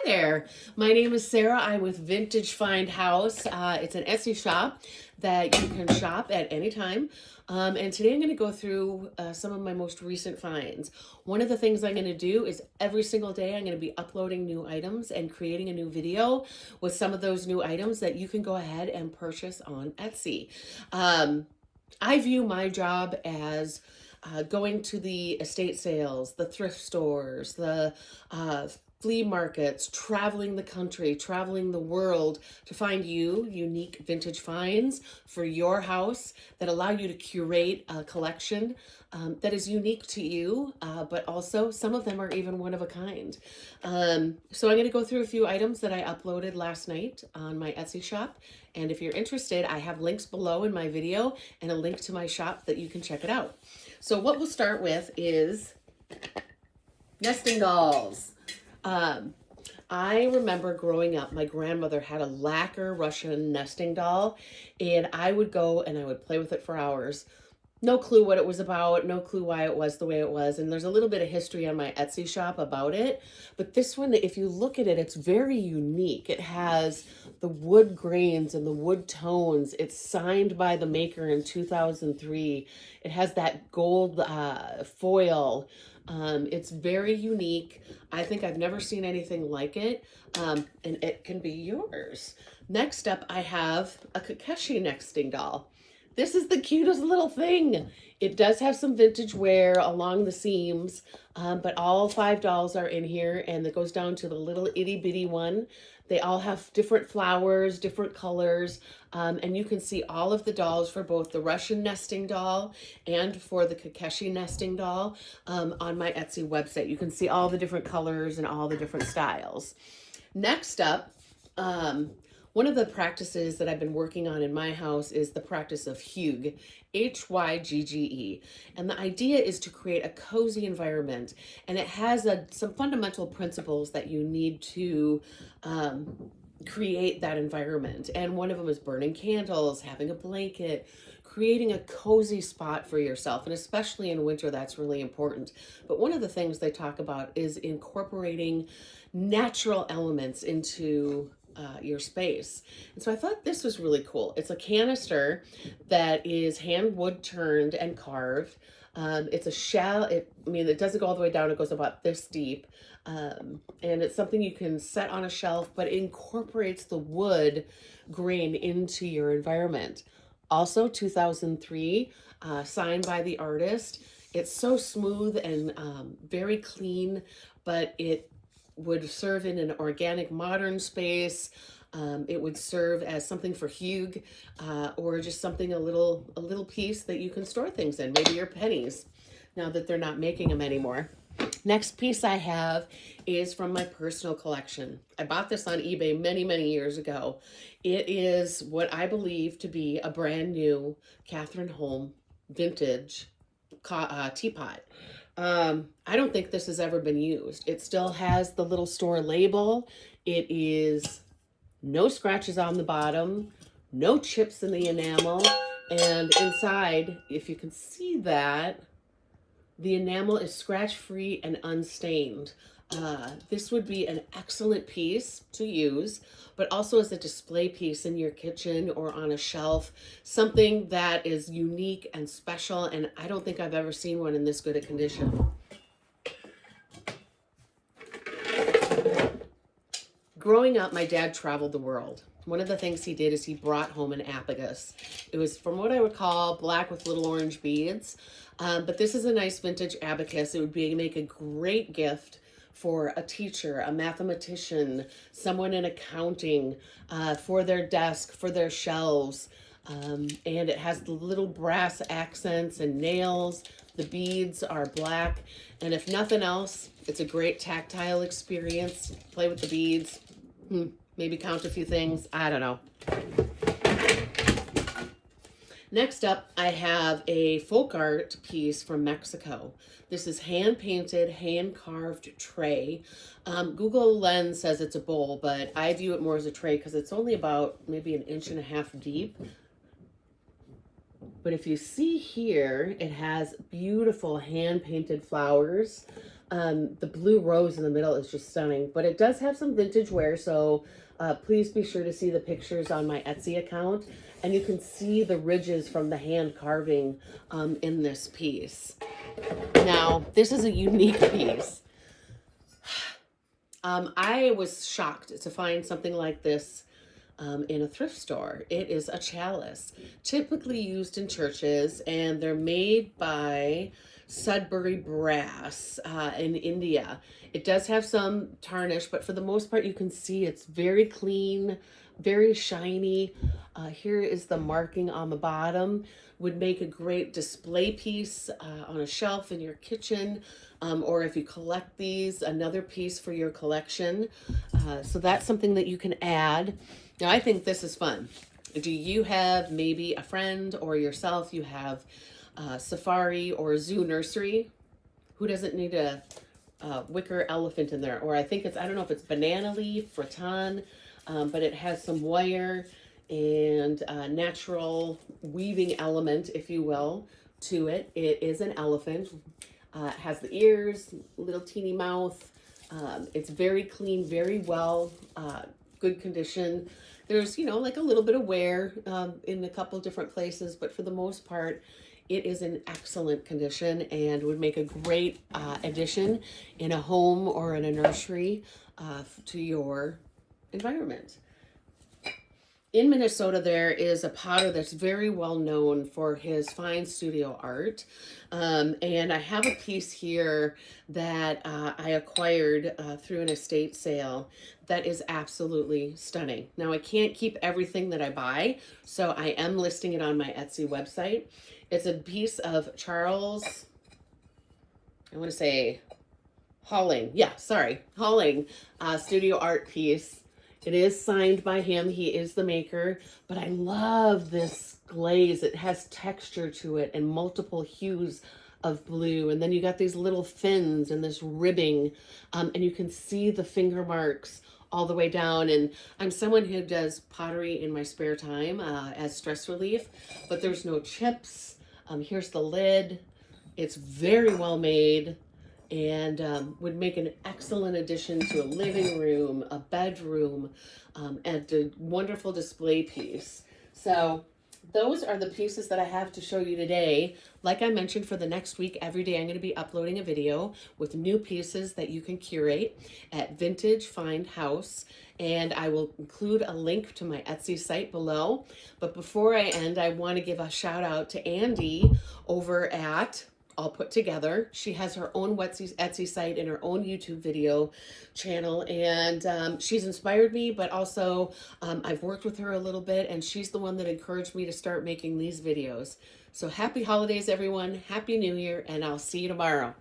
there. My name is Sarah. I'm with Vintage Find Haus. It's an Etsy shop that you can shop at any time. And today I'm going to go through some of my most recent finds. One of the things I'm going to do is every single day I'm going to be uploading new items and creating a new video with some of those new items that you can go ahead and purchase on Etsy. I view my job as going to the estate sales, the thrift stores, the flea markets, traveling the country, traveling the world to find you unique vintage finds for your house that allow you to curate a collection that is unique to you, but also some of them are even one of a kind. So I'm going to go through a few items that I uploaded last night on my Etsy shop. And if you're interested, I have links below in my video and a link to my shop that you can check it out. So what we'll start with is nesting dolls. I remember growing up, my grandmother had a lacquer Russian nesting doll, and I would go and I would play with it for hours. No clue what it was about, no clue why it was the way it was, and there's a little bit of history on my Etsy shop about it. But this one, if you look at it, it's very unique. It has the wood grains and the wood tones. It's signed by the maker in 2003. It has that gold foil. It's very unique. I think I've never seen anything like it, and it can be yours. Next up, I have a Kakeshi nesting doll. This is the cutest little thing. It does have some vintage wear along the seams, but all 5 dolls are in here, and it goes down to the little itty bitty one. They all have different flowers, different colors, and you can see all of the dolls for both the Russian nesting doll and for the Kakeshi nesting doll on my Etsy website. You can see all the different colors and all the different styles. Next up, one of the practices that I've been working on in my house is the practice of hygge, Hygge. And the idea is to create a cozy environment. And it has some fundamental principles that you need to create that environment. And one of them is burning candles, having a blanket, creating a cozy spot for yourself. And especially in winter, that's really important. But one of the things they talk about is incorporating natural elements into your space. And so I thought this was really cool. It's a canister that is hand wood turned and carved. It's a shell. It doesn't go all the way down. It goes about this deep. And it's something you can set on a shelf, but it incorporates the wood grain into your environment. Also 2003, signed by the artist. It's so smooth and very clean, but it would serve in an organic modern space. It would serve as something for hygge, or just something a little piece that you can store things in, maybe your pennies, now that they're not making them anymore. Next piece I have is from my personal collection. I bought this on eBay many years ago. It is what I believe to be a brand new Catherine Home vintage teapot. I don't think this has ever been used. It still has the little store label. It is no scratches on the bottom, no chips in the enamel, and inside, if you can see that, the enamel is scratch-free and unstained. This would be an excellent piece to use, but also as a display piece in your kitchen or on a shelf, something that is unique and special, and I don't think I've ever seen one in this good a condition. Growing up, my dad traveled the world. One of the things he did is he brought home an abacus. It was, from what I would call, black with little orange beads, but this is a nice vintage abacus. It would make a great gift for a teacher, a mathematician, someone in accounting, for their desk, for their shelves. And it has the little brass accents and nails. The beads are black. And if nothing else, it's a great tactile experience. Play with the beads. Maybe count a few things. I don't know. Next up, I have a folk art piece from Mexico. This is hand-painted, hand-carved tray. Google Lens says it's a bowl, but I view it more as a tray because it's only about maybe 1.5 inches deep. But if you see here, it has beautiful hand-painted flowers. The blue rose in the middle is just stunning, but it does have some vintage wear, so please be sure to see the pictures on my Etsy account, and you can see the ridges from the hand carving in this piece. Now, this is a unique piece. I was shocked to find something like this in a thrift store. It is a chalice, typically used in churches, and they're made by Sudbury Brass in India. It does have some tarnish, but for the most part, you can see it's very clean, very shiny. Here is the marking on the bottom. Would make a great display piece on a shelf in your kitchen, or if you collect these, another piece for your collection. So that's something that you can add. Now, I think this is fun. Do you have maybe a friend or yourself, you have safari or zoo nursery? Who doesn't need a wicker elephant in there? Or I think it's, I don't know if it's banana leaf, rattan, but it has some wire and natural weaving element, if you will, to it. It is an elephant. It has the ears, little teeny mouth. It's very clean, very well, good condition. There's, you know, like a little bit of wear in a couple different places, but for the most part, it is in excellent condition and would make a great addition in a home or in a nursery to your environment. In Minnesota, there is a potter that's very well known for his fine studio art. And I have a piece here that I acquired through an estate sale that is absolutely stunning. Now, I can't keep everything that I buy, so I am listing it on my Etsy website. It's a piece of Charles, I want to say Halling. Yeah, sorry, Halling studio art piece. It is signed by him. He is the maker, but I love this glaze. It has texture to it and multiple hues of blue. And then you got these little fins and this ribbing, and you can see the finger marks all the way down. And I'm someone who does pottery in my spare time as stress relief, but there's no chips. Here's the lid. It's very well made and would make an excellent addition to a living room, a bedroom, and a wonderful display piece. So those are the pieces that I have to show you today. Like I mentioned, for the next week, every day I'm going to be uploading a video with new pieces that you can curate at Vintage Find Haus. And I will include a link to my Etsy site below. But before I end, I want to give a shout out to Andy over at All Put Together. She has her own Etsy site and her own YouTube video channel, and she's inspired me, but also I've worked with her a little bit, and she's the one that encouraged me to start making these videos. So happy holidays, everyone. Happy New Year, and I'll see you tomorrow.